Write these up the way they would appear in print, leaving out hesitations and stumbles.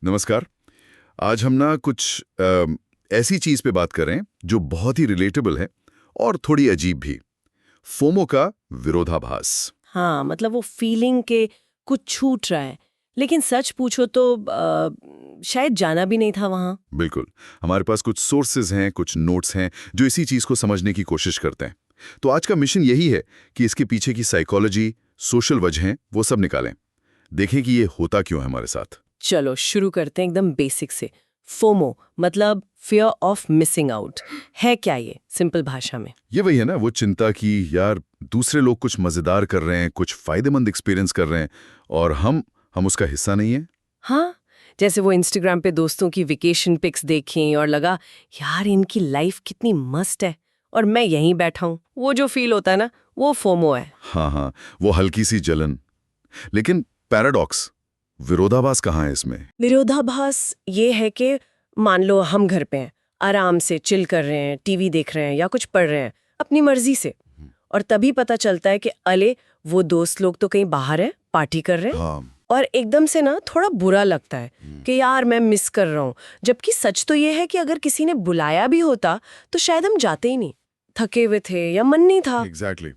नमस्कार। आज हम ना कुछ ऐसी चीज पे बात कर रहे हैं जो बहुत ही रिलेटेबल है और थोड़ी अजीब भी। फोमो का विरोधाभास। हाँ, मतलब वो फीलिंग के कुछ छूट रहा है। लेकिन सच पूछो तो शायद जाना भी नहीं था वहाँ। बिल्कुल। हमारे पास कुछ सोर्सेज हैं, कुछ नोट्स हैं जो इसी चीज को समझने की कोशिश करते हैं। तो आज का मिशन यही है कि इसके पीछे की साइकोलॉजी, सोशल वजहें वो सब निकालें। देखें कि ये होता क्यों है हमारे साथ। चलो शुरू करते हैं एकदम बेसिक से। फोमो मतलब फियर ऑफ मिसिंग आउट है क्या ये सिंपल भाषा में? ये वही है ना, वो चिंता की यार दूसरे लोग कुछ मजेदार कर रहे हैं, कुछ फायदेमंद एक्सपीरियंस कर रहे हैं और हम उसका हिस्सा नहीं है। हाँ, जैसे वो इंस्टाग्राम पे दोस्तों की वेकेशन पिक्स देखें और लगा यार इनकी लाइफ कितनी मस्त है और मैं यहीं बैठा हूँ। वो जो फील होता है ना, वो फोमो है। हाँ हाँ, वो हल्की सी जलन। लेकिन पैराडॉक्स, विरोधाभास कहाँ है इसमें? विरोधाभास ये है कि मान लो हम घर पे हैं, आराम से चिल कर रहे हैं, टीवी देख रहे हैं या कुछ पढ़ रहे हैं अपनी मर्जी से, और तभी पता चलता है कि अले वो दोस्त लोग तो कहीं बाहर हैं, पार्टी कर रहे हैं। हाँ। और एकदम से ना थोड़ा बुरा लगता है कि यार मैं मिस कर रहा हूँ। जबकि सच तो ये है कि अगर किसी ने बुलाया भी होता तो शायद हम जाते ही नहीं, थके हुए थे या मन नहीं था। एग्जैक्टली।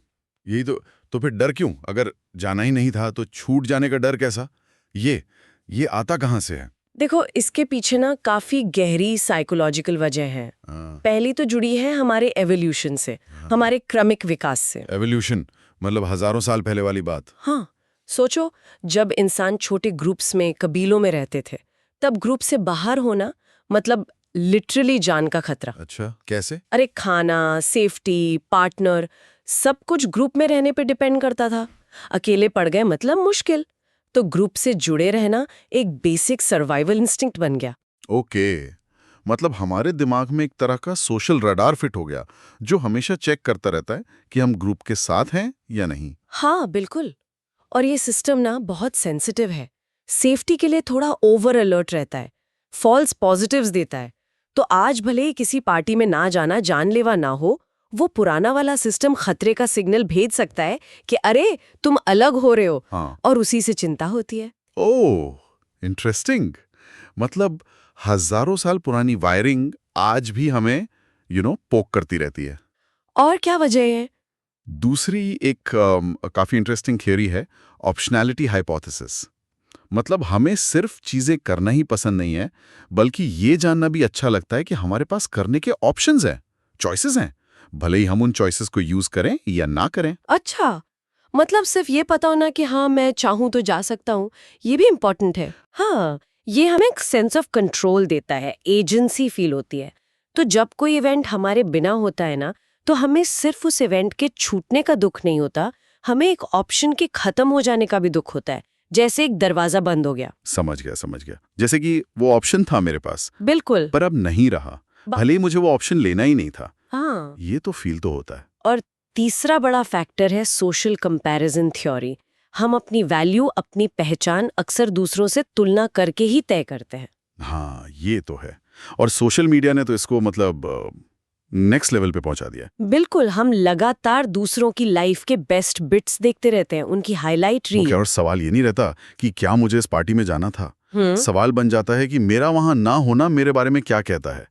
यही तो फिर डर क्यों? अगर जाना ही नहीं था तो छूट जाने का डर कैसा? ये आता कहाँ से है? देखो, इसके पीछे ना काफी गहरी साइकोलॉजिकल वजह है। पहली तो जुड़ी है हमारे एवोल्यूशन से, हमारे क्रमिक विकास से। एवोल्यूशन मतलब हजारों साल पहले वाली बात। हाँ, सोचो, जब इंसान छोटे ग्रुप्स में, कबीलों में रहते थे, तब ग्रुप से बाहर होना मतलब लिटरली जान का खतरा। अच्छा, कैसे? अरे खाना, सेफ्टी, पार्टनर, सब कुछ ग्रुप में रहने पे डिपेंड करता था। अकेले पड़ गए मतलब मुश्किल। तो ग्रुप से जुड़े रहना एक बेसिक सर्वाइवल इंस्टिंक्ट बन गया। ओके, मतलब हमारे दिमाग में एक तरह का सोशल रडार फिट हो गया जो हमेशा चेक करता रहता है कि हम ग्रुप के साथ हैं या नहीं। हाँ, बिल्कुल। और ये सिस्टम ना बहुत सेंसिटिव है, सेफ्टी के लिए थोड़ा ओवर अलर्ट रहता है, फॉल्स पॉजिटिव्स देता है। तो आज भले ही किसी पार्टी में ना जाना जानलेवा ना हो, वो पुराना वाला सिस्टम खतरे का सिग्नल भेज सकता है कि अरे तुम अलग हो रहे हो। हाँ। और उसी से चिंता होती है। ओह, इंटरेस्टिंग। मतलब हजारों साल पुरानी वायरिंग आज भी हमें पोक करती रहती है। और क्या वजह है? दूसरी एक काफी इंटरेस्टिंग थियोरी है, ऑप्शनैलिटी हाइपोथेसिस। मतलब हमें सिर्फ चीजें करना ही पसंद नहीं है, बल्कि ये जानना भी अच्छा लगता है कि हमारे पास करने के ऑप्शंस हैं, चॉइसेस हैं, भले ही हम उन चॉइसेस को यूज करें या ना करें। अच्छा, मतलब सिर्फ ये पता होना कि हाँ मैं चाहूँ तो जा सकता हूँ, ये भी इम्पोर्टेंट है। हाँ, ये हमें एक सेंस ऑफ कंट्रोल देता है, एजेंसी फील होती है। तो जब कोई इवेंट हमारे बिना होता है ना, तो हमें सिर्फ उस इवेंट के छूटने का दुख नहीं होता, हमें एक ऑप्शन के खत्म हो जाने का भी दुख होता है, जैसे एक दरवाजा बंद हो गया। समझ गया, समझ गया। जैसे कि वो ऑप्शन था मेरे पास, बिल्कुल। पर अब नहीं रहा, भले ही मुझे वो ऑप्शन लेना ही नहीं था। हाँ। ये तो फील तो होता है। और तीसरा बड़ा फैक्टर है सोशल कंपैरिजन थ्योरी। हम अपनी वैल्यू, अपनी पहचान अक्सर दूसरों से तुलना करके ही तय करते हैं। हाँ, ये तो है। और सोशल मीडिया ने तो इसको मतलब नेक्स्ट लेवल पे पहुंचा दिया। बिल्कुल, हम लगातार दूसरों की लाइफ के बेस्ट बिट्स देखते रहते हैं, उनकी हाईलाइट वो रील। क्या, और सवाल ये नहीं रहता कि क्या मुझे इस पार्टी में जाना था। सवाल बन जाता है कि मेरा वहां ना होना मेरे बारे में क्या कहता है।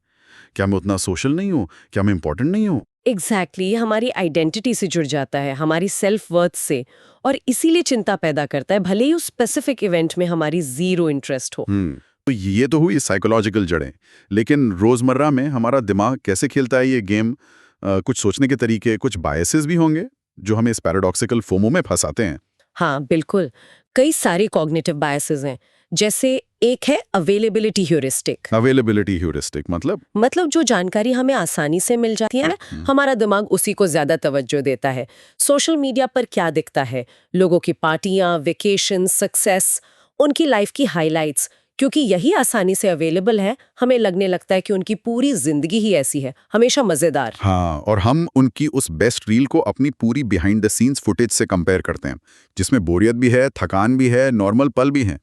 क्या मैं उतना सोशल नहीं हूँ? क्या मैं इंपॉर्टेंट नहीं हूँ? एग्जैक्टली, हमारी आइडेंटिटी से जुड़ जाता है, हमारी सेल्फ वर्थ से। और इसीलिए चिंता पैदा करता है, भले ही उस स्पेसिफिक इवेंट में हमारी जीरो इंटरेस्ट हो। तो ये तो हुई साइकोलॉजिकल जड़ें। लेकिन रोजमर्रा में हमारा दिमाग कैसे खेलता है ये गेम? कुछ सोचने के तरीके, कुछ बायसेस भी होंगे जो हमें इस पैराडॉक्सिकल फोमो में फंसाते हैं। हाँ, बिल्कुल। कई सारी कॉग्निटिव बायसेस हैं। जैसे एक है अवेलेबिलिटी ह्यूरिस्टिक। अवेलेबिलिटी ह्यूरिस्टिक मतलब जो जानकारी हमें आसानी से मिल जाती है ना, हमारा दिमाग उसी को ज्यादा तवज्जो देता है। सोशल मीडिया पर क्या दिखता है, लोगों की पार्टियां, वेकेशन, सक्सेस, उनकी लाइफ की हाइलाइट्स, क्योंकि यही आसानी से अवेलेबल है, हमें लगने लगता है कि उनकी पूरी जिंदगी ही ऐसी है, हमेशा मजेदार। हाँ, और हम उनकी उस बेस्ट रील को अपनी पूरी बिहाइंड द सीन्स फुटेज से कंपेयर करते हैं, जिसमें बोरियत भी है, थकान भी है, नॉर्मल पल भी हैं।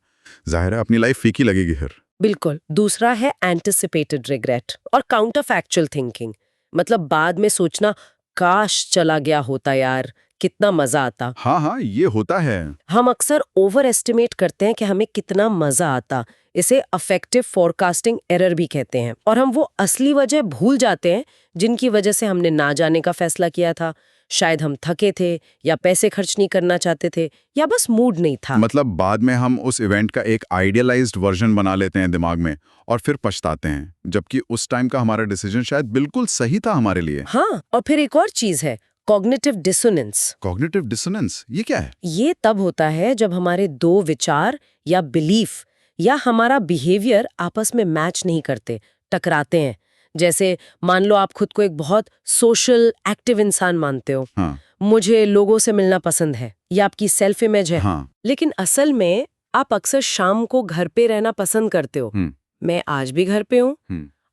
जाहिर है अपनी लाइफ फीकी लगेगी फिर। बिल्कुल। दूसरा है एंटिसिपेटेड रिग्रेट और काउंटर फैक्चुअल थिंकिंग। मतलब बाद में सोचना, काश चला गया होता यार, कितना मजा आता। हाँ हाँ, ये होता है। हम अक्सर ओवर एस्टिमेट करते हैं कि हमें कितना मजा आता। इसे अफेक्टिव फोरकास्टिंग एरर भी कहते हैं। और हम वो असली वजह भूल जाते हैं जिनकी वजह से हमने ना जाने का फैसला किया था। शायद हम थके थे, या पैसे खर्च नहीं करना चाहते थे, या बस मूड नहीं था। मतलब बाद में हम उस इवेंट का एक आइडियलाइज्ड वर्जन बना लेते हैं दिमाग में और फिर पछताते हैं, जबकि उस टाइम का हमारा डिसीजन शायद बिल्कुल सही था हमारे लिए। हाँ, और फिर एक और चीज है, कॉग्निटिव डिसोनेंस। कॉग्निटिव डिसोनेंस, ये क्या है? ये तब होता है जब हमारे दो विचार या बिलीफ या हमारा बिहेवियर आपस में मैच नहीं करते, टकराते हैं। जैसे मान लो आप खुद को एक बहुत सोशल एक्टिव इंसान मानते हो। हाँ मुझे लोगों से मिलना पसंद है, या आपकी सेल्फ इमेज है। हाँ। लेकिन असल में आप अक्सर शाम को घर पे रहना पसंद करते हो। मैं आज भी घर पे हूँ।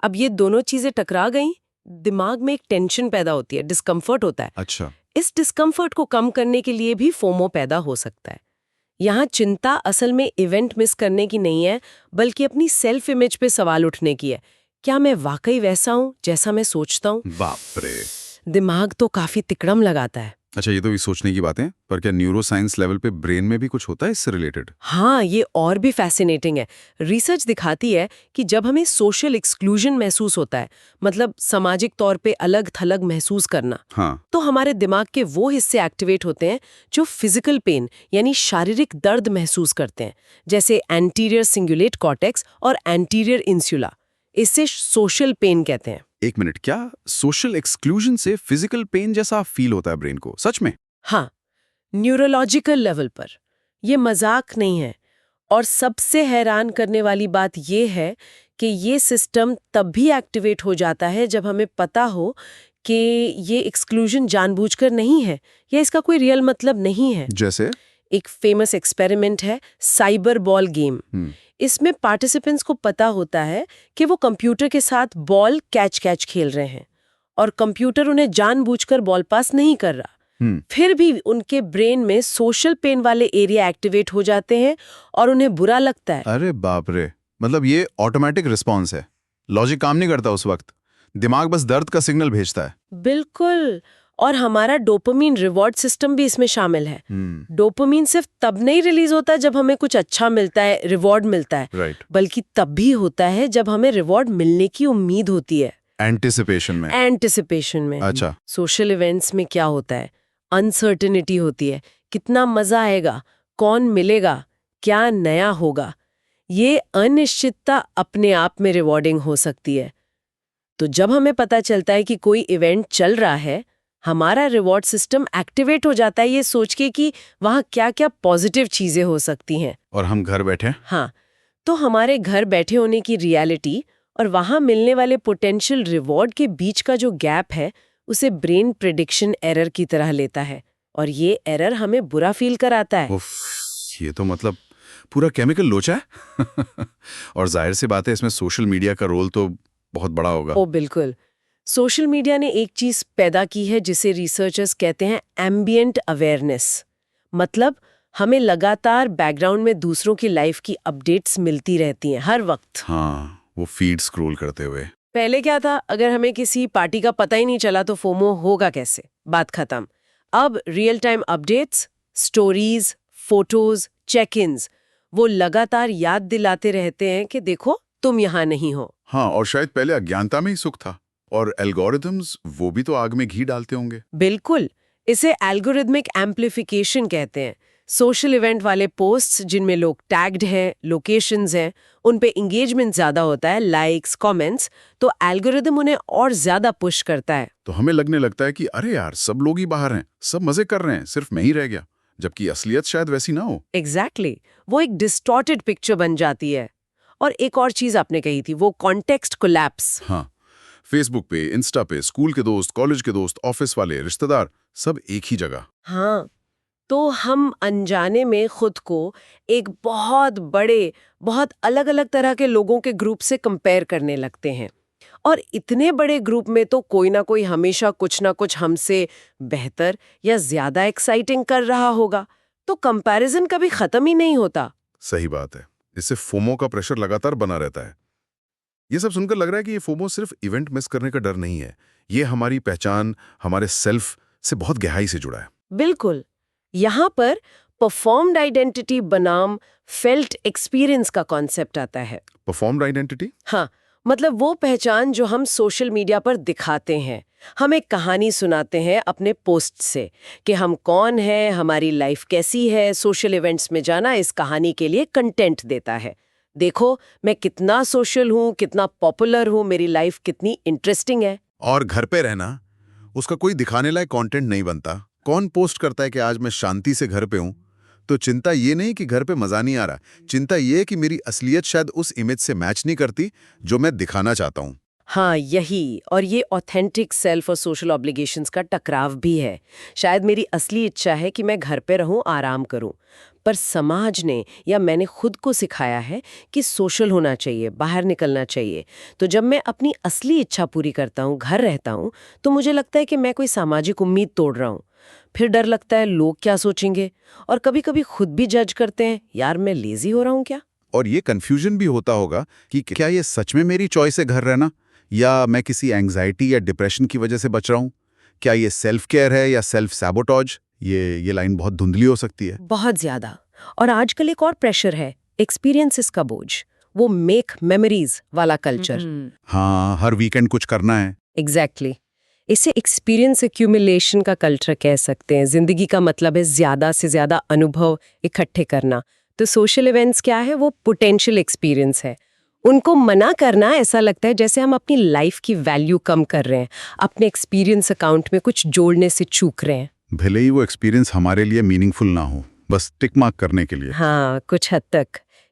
अब ये दोनों चीजें टकरा गई, दिमाग में एक टेंशन पैदा होती है, डिस्कम्फर्ट होता है। अच्छा। इस डिस्कम्फर्ट को कम करने के लिए भी फोमो पैदा हो सकता है। यहाँ चिंता असल में इवेंट मिस करने की नहीं है, बल्कि अपनी सेल्फ इमेज पे सवाल उठने की है। क्या मैं वाकई वैसा हूँ जैसा मैं सोचता हूँ? बाप रे। दिमाग तो काफी तिकड़म लगाता है। अच्छा, ये तो भी सोचने की बात है, पर क्या न्यूरोसाइंस लेवल पे ब्रेन में भी कुछ होता है इससे रिलेटेड? हाँ, ये और भी फैसिनेटिंग है। रिसर्च दिखाती है कि जब हमें सोशल एक्सक्लूजन महसूस होता है, मतलब सामाजिक तौर पे अलग थलग महसूस करना, हाँ। तो हमारे दिमाग के वो हिस्से एक्टिवेट होते हैं जो फिजिकल पेन यानी शारीरिक दर्द महसूस करते हैं, जैसे एंटीरियर सिंगुलेट कॉर्टेक्स और एंटीरियर इंसुला। इसे सोशल पेन कहते हैं। एक मिनट, क्या सोशल एक्सक्लूजन से फिजिकल पेन जैसा फील होता है ब्रेन को, सच में? हाँ, न्यूरोलॉजिकल लेवल पर। ये मजाक नहीं है। और सबसे हैरान करने वाली बात ये है कि ये सिस्टम तब भी एक्टिवेट हो जाता है जब हमें पता हो कि ये एक्सक्लूजन जानबूझकर नहीं है, या इसका कोई रियल मतलब नहीं है। जैसे? एक फेमस एक्सपेरिमेंट है साइबर बॉल गेम। इसमें पार्टिसिपेंट्स को पता होता है कि वो कंप्यूटर के साथ बॉल कैच खेल रहे हैं, और कंप्यूटर उन्हें जानबूझकर बॉल पास नहीं कर रहा। फिर भी उनके ब्रेन में सोशल पेन वाले एरिया एक्टिवेट हो जाते हैं और उन्हें बुरा लगता है। अरे बाप रे, मतलब ये ऑटोमेटिक रिस्पॉन्स है, लॉजिक काम नहीं करता उस वक्त, दिमाग बस दर्द का सिग्नल भेजता है। बिल्कुल। और हमारा डोपामीन रिवॉर्ड सिस्टम भी इसमें शामिल है। डोपामीन सिर्फ तब नहीं रिलीज होता जब हमें कुछ अच्छा मिलता है, रिवॉर्ड मिलता है, राइट। बल्कि तब भी होता है जब हमें रिवॉर्ड मिलने की उम्मीद होती है। एंटिसिपेशन में। अच्छा। सोशल इवेंट्स में क्या होता है, अनसर्टेनिटी होती है। कितना मजा आएगा, कौन मिलेगा, क्या नया होगा, ये अनिश्चितता अपने आप में रिवॉर्डिंग हो सकती है। तो जब हमें पता चलता है कि कोई इवेंट चल रहा है, हमारा रिवॉर्ड सिस्टम एक्टिवेट हो जाता है ये सोच के कि वहाँ क्या क्या पॉजिटिव चीजें हो सकती हैं। और हम घर बैठे? हाँ, तो हमारे घर बैठे होने की रियलिटी और वहाँ मिलने वाले पोटेंशियल रिवॉर्ड के बीच का जो गैप है, उसे ब्रेन प्रेडिक्शन एरर की तरह लेता है, और ये एरर हमें बुरा फील कराता है। उफ, ये तो मतलब पूरा केमिकल लोचा है। और जाहिर सी बात है इसमें सोशल मीडिया का रोल तो बहुत बड़ा होगा। ओ बिल्कुल। सोशल मीडिया ने एक चीज पैदा की है जिसे रिसर्चर्स कहते हैं एम्बिएंट अवेयरनेस। मतलब हमें लगातार बैकग्राउंड में दूसरों की लाइफ की अपडेट्स मिलती रहती हैं हर वक्त। हाँ, वो फीड स्क्रॉल करते हुए। पहले क्या था, अगर हमें किसी पार्टी का पता ही नहीं चला तो फोमो होगा कैसे, बात खत्म। अब real time updates, stories, photos, check ins, वो लगातार याद दिलाते रहते हैं कि देखो तुम यहाँ नहीं हो। हाँ, और शायद पहले अज्ञानता में ही सुख था, और एल्गोरिथम्स वो भी तो आग में घी डालते होंगे। बिल्कुल, इसे एल्गोरिथमिक एम्प्लीफिकेशन कहते हैं। सोशल इवेंट वाले पोस्ट्स जिनमें लोग टैग्ड हैं, लोकेशंस हैं, उन पे एंगेजमेंट ज्यादा होता है, लाइक्स, कमेंट्स, तो एल्गोरिथम उन्हें और ज्यादा पुश करता है। तो हमें लगने लगता है कि अरे यार, सब लोग ही बाहर हैं, सब मजे कर रहे हैं, सिर्फ मैं ही रह गया, जबकि असलियत शायद वैसी ना हो। एग्जैक्टली, वो एक डिस्टॉर्टेड पिक्चर बन जाती है। और एक और चीज आपने कही थी, वो कॉन्टेक्स्ट कोलैप्स। हाँ, फेसबुक पे, इंस्टा पे, स्कूल के दोस्त, कॉलेज के दोस्त, ऑफिस वाले, रिश्तेदार, सब एक ही जगह। हाँ, तो हम अनजाने में खुद को एक बहुत बड़े, बहुत अलग अलग तरह के लोगों के ग्रुप से कंपेयर करने लगते हैं। और इतने बड़े ग्रुप में तो कोई ना कोई हमेशा कुछ ना कुछ हमसे बेहतर या ज्यादा एक्साइटिंग कर रहा होगा, तो कंपैरिजन कभी खत्म ही नहीं होता। सही बात है, इससे फोमो का प्रेशर लगातार बना रहता है। ये सब सुनकर लग रहा है कि ये फोमो सिर्फ इवेंट मिस करने का डर नहीं है, ये हमारी पहचान, हमारे सेल्फ से बहुत गहराई से जुड़ा है। बिल्कुल। यहाँ पर परफॉर्म्ड आइडेंटिटी बनाम फेल्ट एक्सपीरियंस का कॉन्सेप्ट आता है। Performed identity? हाँ, मतलब वो पहचान जो हम सोशल मीडिया पर दिखाते हैं। हम एक कहानी सुनाते हैं अपने पोस्ट से कि हम कौन हैं, हमारी लाइफ कैसी है। सोशल इवेंट्स में जाना इस कहानी के लिए कंटेंट देता है। देखो, मैं कितना सोशल हूँ, कितना पॉपुलर हूँ, मेरी लाइफ कितनी इंटरेस्टिंग है। और घर पे रहना, उसका कोई दिखाने लायक कंटेंट नहीं बनता। कौन पोस्ट करता है कि आज मैं शांति से घर पे हूं? तो चिंता ये नहीं कि घर पे मजा नहीं आ रहा, चिंता ये है कि मेरी असलियत शायद उस इमेज से मैच नहीं करती जो मैं दिखाना चाहता हूं। हाँ, यही। और ये ऑथेंटिक सेल्फ और सोशल ऑब्लिगेशंस का टकराव भी है। शायद मेरी असली इच्छा है कि मैं घर पे रहूं, आराम करूं, पर समाज ने या मैंने खुद को सिखाया है कि सोशल होना चाहिए, बाहर निकलना चाहिए। तो जब मैं अपनी असली इच्छा पूरी करता हूं, घर रहता हूं, तो मुझे लगता है कि मैं कोई सामाजिक उम्मीद तोड़ रहा हूं। फिर डर लगता है लोग क्या सोचेंगे, और कभी-कभी खुद भी जज करते हैं, यार मैं लेजी हो रहा हूं क्या? और ये कंफ्यूजन भी होता होगा कि क्या ये सच में मेरी चॉइस है घर रहना, या मैं किसी एंग्जाइटी या डिप्रेशन की वजह से बच रहा हूं? क्या ये सेल्फ केयर है या सेल्फ सैबोटॉज? ये लाइन बहुत धुंधली हो सकती है। बहुत ज्यादा। और आजकल एक और प्रेशर है, एक्सपीरियंसेस का बोझ, वो मेक मेमोरीज वाला कल्चर। हाँ, हर वीकेंड कुछ करना है। एग्जैक्टली। इसे एक्सपीरियंस एक्यूमुलेशन का कल्चर कह सकते हैं। जिंदगी का मतलब है ज्यादा से ज्यादा अनुभव इकट्ठे करना। तो सोशल इवेंट्स क्या है? वो पोटेंशियल एक्सपीरियंस है। उनको मना करना ऐसा लगता है जैसे हम अपनी लाइफ की वैल्यू कम कर रहे हैं, अपने एक्सपीरियंस अकाउंट में कुछ जोड़ने से चूक रहे हैं। भले ही वो एक्सपीरियंस हमारे लिए मीनिंगफुल ना हो, बस टिक मार्क करने के लिए। हाँ, कुछ हद तक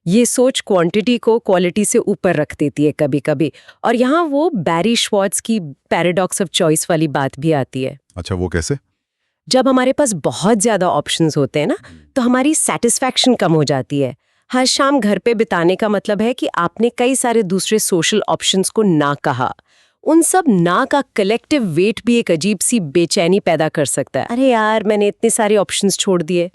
ये सोच क्वांटिटी को क्वालिटी से ऊपर रख देती है कभी-कभी। और यहाँ वो बैरी श्वार्ट्ज की पैराडॉक्स ऑफ चॉइस वाली बात भी आती है। अच्छा, वो कैसे? जब हमारे पास बहुत ज्यादा ऑप्शंस होते हैं ना, तो हमारी सेटिस्फैक्शन कम हो जाती है। हर शाम घर पे बिताने का मतलब है कि आपने कई सारे दूसरे सोशल ऑप्शंस को ना कहा। उन सब ना का कलेक्टिव वेट भी एक अजीब सी बेचैनी पैदा कर सकता है। अरे यार, मैंने इतने सारे ऑप्शंस छोड़ दिए।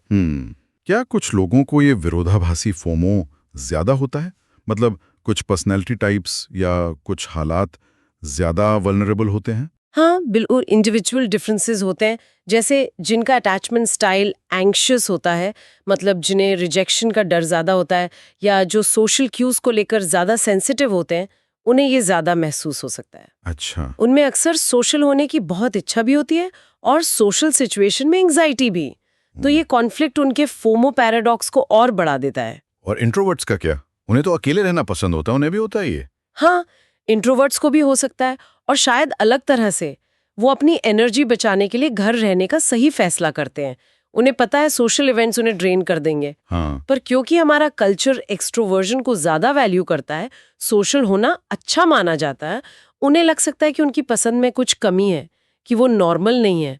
क्या कुछ लोगों को ये विरोधाभासी फोमो ज्यादा होता है? मतलब कुछ पर्सनैलिटी टाइप्स या कुछ हालात ज्यादा वल्नरेबल होते हैं? हाँ, बिल्कुल। इंडिविजुअल डिफरेंसेस होते हैं। जैसे जिनका अटैचमेंट स्टाइल एंग्शियस होता है, मतलब जिन्हें रिजेक्शन का डर ज्यादा होता है, या जो सोशल क्यूज को लेकर ज्यादा सेंसिटिव होते हैं, उन्हें ये ज्यादा महसूस हो सकता है। अच्छा। उनमें अक्सर सोशल होने की बहुत इच्छा भी होती है और सोशल सिचुएशन में एंग्जाइटी भी। तो ये कॉन्फ्लिक्ट उनके फोमो पैराडॉक्स को और बढ़ा देता है। और इंट्रोवर्ट्स का क्या? उन्हें तो अकेले रहना पसंद होता है, उन्हें भी होता है ये? हाँ, इंट्रोवर्ट्स को भी हो सकता है, और शायद अलग तरह से। वो अपनी एनर्जी बचाने के लिए घर रहने का सही फैसला करते हैं। उन्हें पता है सोशल इवेंट्स उन्हें ड्रेन कर देंगे। हाँ। पर क्योंकि हमारा कल्चर एक्सट्रोवर्जन को ज्यादा वैल्यू करता है, सोशल होना अच्छा माना जाता है, उन्हें लग सकता है कि उनकी पसंद में कुछ कमी है, कि वो नॉर्मल नहीं है।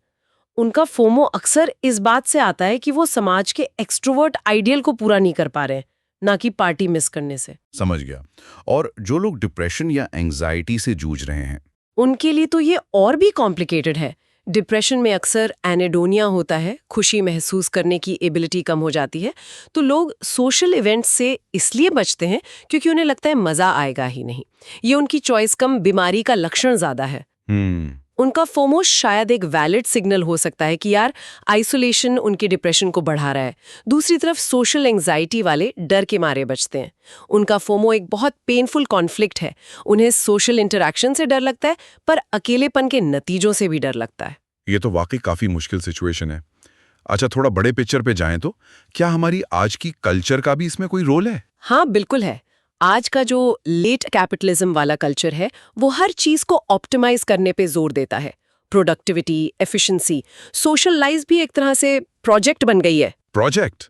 उनका फोमो अक्सर इस बात से आता है कि वो समाज के एक्सट्रोवर्ट आइडियल को पूरा नहीं कर पा रहे, ना कि पार्टी मिस करने से। समझ गया। और जो लोग डिप्रेशन या एंग्जाइटी से जूझ रहे हैं, उनके लिए तो ये और भी कॉम्प्लिकेटेड है। डिप्रेशन में अक्सर एनेडोनिया होता है, खुशी महसूस करने की एबिलिटी कम हो जाती है। तो लोग सोशल इवेंट्स से इसलिए बचते हैं क्योंकि उन्हें लगता है मजा आएगा ही नहीं। ये उनकी चॉइस कम, बीमारी का लक्षण ज्यादा है। उनका फोमो शायद एक वैलिड सिग्नल हो सकता है कि यार आइसोलेशन उनके डिप्रेशन को बढ़ा रहा है। दूसरी तरफ सोशल एंग्जाइटी वाले डर के मारे बचते हैं। उनका फोमो एक बहुत पेनफुल कॉन्फ्लिक्ट है। उन्हें सोशल इंटरैक्शन से डर लगता है, पर अकेलेपन के नतीजों से भी डर लगता है। ये तो वाकई काफी मुश्किल सिचुएशन है। अच्छा, थोड़ा बड़े पिक्चर पे जाएं तो क्या हमारी आज की कल्चर का भी इसमें कोई रोल है? हाँ, बिल्कुल है। आज का जो लेट कैपिटलिज्म वाला कल्चर है, वो हर चीज को ऑप्टिमाइज करने पे जोर देता है। Productivity, efficiency. सोशल लाइफ भी एक तरह से प्रोजेक्ट बन गई है। प्रोजेक्ट?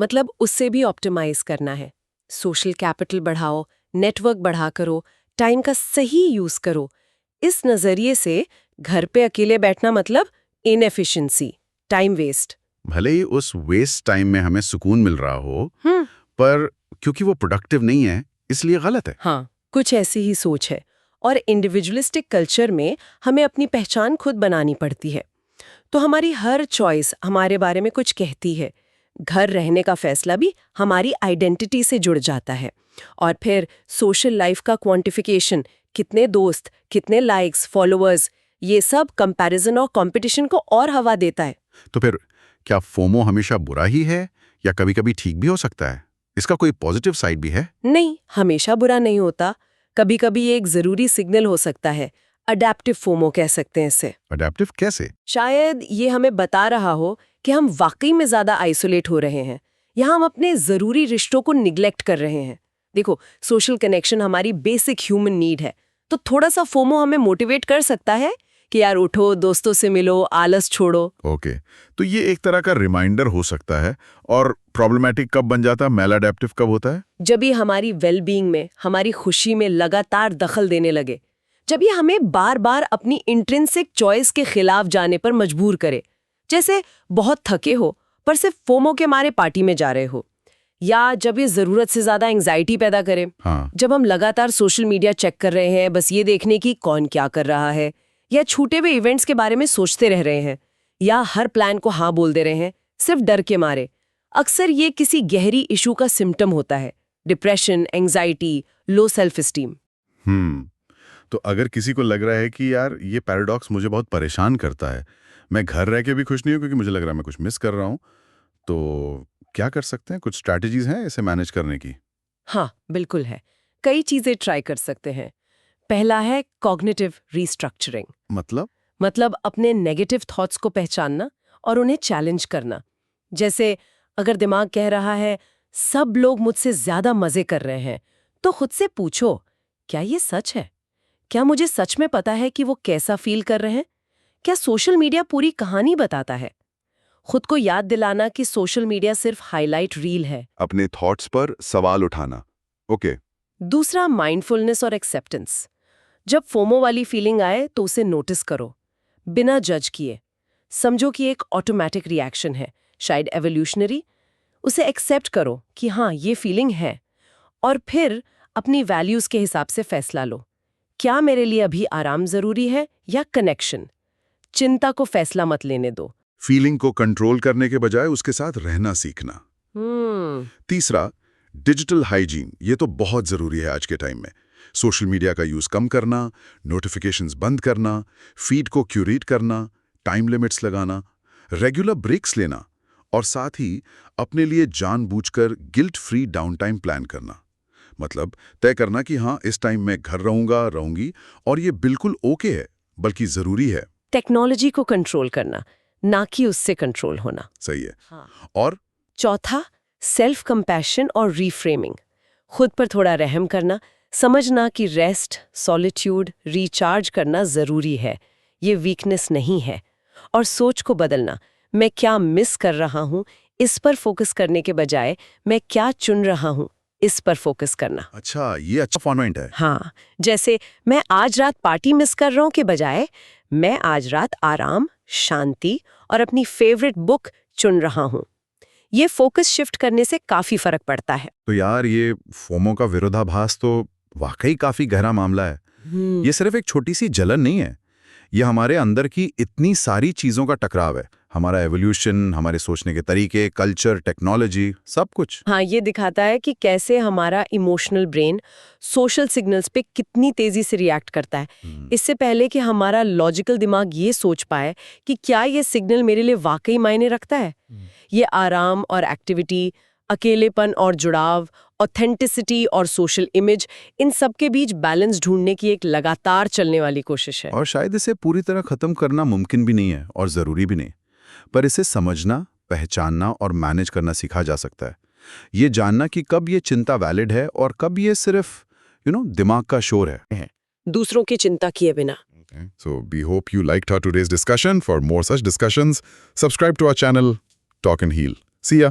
मतलब उससे भी ऑप्टिमाइज करना है। सोशल कैपिटल बढ़ाओ, नेटवर्क बढ़ा करो, टाइम का सही यूज करो। इस नजरिए से घर पे अकेले बैठना मतलब इनएफिशिएंसी, टाइम वेस्ट। भले ही उस वेस्ट टाइम में हमें सुकून मिल रहा हो, पर क्योंकि वो प्रोडक्टिव नहीं है, इसलिए गलत है। हाँ, कुछ ऐसी ही सोच है। और इंडिविजुअलिस्टिक कल्चर में हमें अपनी पहचान खुद बनानी पड़ती है। तो हमारी हर चॉइस हमारे बारे में कुछ कहती है। घर रहने का फैसला भी हमारी आइडेंटिटी से जुड़ जाता है। और फिर सोशल लाइफ का क्वांटिफिकेशन, कितने दोस्त, कितने लाइक्स, फॉलोअर्स, ये सब कंपैरिजन और कंपटीशन को और हवा देता है। तो फिर क्या फोमो हमेशा बुरा ही है या कभी-कभी ठीक भी हो सकता है? इसका कोई पॉजिटिव साइड भी है? नहीं, हमेशा बुरा नहीं होता। कभी कभी ये एक जरूरी सिग्नल हो सकता है। अडेप्टिव फोमो कह सकते हैं इसे। अडेप्टिव कैसे? शायद ये हमें बता रहा हो कि हम वाकई में ज्यादा आइसोलेट हो रहे हैं या हम अपने जरूरी रिश्तों को निग्लेक्ट कर रहे हैं। देखो, सोशल कनेक्शन हमारी बेसिक ह्यूमन नीड है, तो थोड़ा सा फोमो हमें मोटिवेट कर सकता है कि यार उठो, दोस्तों से मिलो, आलस छोड़ो। ओके, तो ये एक तरह का रिमाइंडर हो सकता है। और प्रॉब्लमैटिक कब बन जाता है, मैलाडेप्टिव कब होता है? जब ये हमारी वेलबींग में, हमारी खुशी में लगातार दखल देने लगे, जब ये हमें बार बार अपनी इंट्रिंसिक चॉइस के खिलाफ जाने पर मजबूर करे, जैसे बहुत थके हो पर सिर्फ फोमो के मारे पार्टी में जा रहे हो, या जब ये जरूरत से ज्यादा एंग्जाइटी पैदा करे। हाँ। जब हम लगातार सोशल मीडिया चेक कर रहे हैं बस ये देखने की कौन क्या कर रहा है, या छूटे हुए इवेंट्स के बारे में सोचते रह रहे हैं, या हर प्लान को हाँ बोल दे रहे हैं सिर्फ डर के मारे। अक्सर ये किसी गहरी इशू का सिम्टम होता है, depression, anxiety, low self esteem. तो अगर किसी को लग रहा है कि यार ये पैराडॉक्स मुझे बहुत परेशान करता है, मैं घर रह के भी खुश नहीं हूँ क्योंकि मुझे लग रहा है मैं कुछ मिस कर रहा हूँ, तो क्या कर सकते हैं? कुछ स्ट्रैटेजीज हैं इसे मैनेज करने की? हाँ, बिल्कुल है। कई चीजें ट्राई कर सकते हैं। पहला है कॉग्निटिव रीस्ट्रक्चरिंग। मतलब अपने नेगेटिव थॉट्स को पहचानना और उन्हें चैलेंज करना। जैसे अगर दिमाग कह रहा है सब लोग मुझसे ज्यादा मजे कर रहे हैं, तो खुद से पूछो, क्या ये सच है? क्या मुझे सच में पता है कि वो कैसा फील कर रहे हैं? क्या सोशल मीडिया पूरी कहानी बताता है? खुद को याद दिलाना कि सोशल मीडिया सिर्फ हाईलाइट रील है। अपने थॉट्स पर सवाल उठाना। ओके। दूसरा, माइंडफुलनेस और एक्सेप्टेंस। जब फोमो वाली फीलिंग आए तो उसे नोटिस करो, बिना जज किए। समझो कि एक ऑटोमेटिक रिएक्शन है, शायद एवोल्यूशनरी। उसे एक्सेप्ट करो कि हाँ, ये फीलिंग है, और फिर अपनी वैल्यूज के हिसाब से फैसला लो। क्या मेरे लिए अभी आराम जरूरी है या कनेक्शन? चिंता को फैसला मत लेने दो। फीलिंग को कंट्रोल करने के बजाय उसके साथ रहना सीखना। तीसरा, डिजिटल हाइजीन। ये तो बहुत जरूरी है आज के टाइम में। सोशल मीडिया का यूज कम करना, नोटिफिकेशंस बंद करना, फीड को क्यूरेट करना, टाइम लिमिट्स लगाना, रेगुलर ब्रेक्स लेना, और साथ ही अपने लिए जानबूझकर guilt free down time plan करना। मतलब तय करना कि हाँ, इस टाइम मैं घर रहूंगी, और ये बिल्कुल ओके है, बल्कि जरूरी है। टेक्नोलॉजी को कंट्रोल करना, ना कि उससे कंट्रोल होना। सही है। हाँ। और चौथा, सेल्फ कंपैशन और रीफ्रेमिंग। खुद पर थोड़ा रहम करना, समझना कि रेस्ट, सॉलिट्यूड, रिचार्ज करना जरूरी है, ये वीकनेस नहीं है। और सोच को बदलना, मैं क्या मिस कर रहा हूँ इस पर फोकस करने के बजाय मैं क्या चुन रहा हूँ इस पर फोकस करना। अच्छा, ये अच्छा फॉर्मेट है। हाँ, जैसे मैं आज रात पार्टी मिस कर रहा हूँ के बजाय मैं आज रात आराम, शांति और अपनी फेवरेट बुक चुन रहा हूँ। ये फोकस शिफ्ट करने से काफी फर्क पड़ता है। तो यार, ये फोमो का विरोधाभास तो वाकई काफी गहरा मामला है। ये सिर्फ एक छोटी सी जलन नहीं है, ये हमारे अंदर की इतनी सारी चीजों का टकराव है। हमारा एवोल्यूशन, हमारे सोचने के तरीके, कल्चर, टेक्नोलॉजी, सब कुछ। हाँ, ये दिखाता है कि कैसे हमारा इमोशनल ब्रेन सोशल सिग्नल्स पे कितनी तेजी से रिएक्ट करता है, इससे पहले कि हमारा लॉजिकल दिमाग ये सोच पाए कि क्या ये सिग्नल मेरे लिए वाकई मायने रखता है। ये आराम और एक्टिविटी, अकेलेपन और जुड़ाव, ऑथेंटिसिटी और सोशल इमेज, इन सब के बीच बैलेंस ढूंढने की एक लगातार चलने वाली कोशिश है। और शायद इसे पूरी तरह खत्म करना मुमकिन भी नहीं है और जरूरी भी नहीं, पर इसे समझना, पहचानना और मैनेज करना सीखा जा सकता है। ये जानना कि कब ये चिंता वैलिड है और कब ये सिर्फ दिमाग का शोर है। दूसरों की चिंता किए बिना। So we hope you liked our today's discussion. For more such discussions, subscribe to our channel, Talk and Heal. See ya.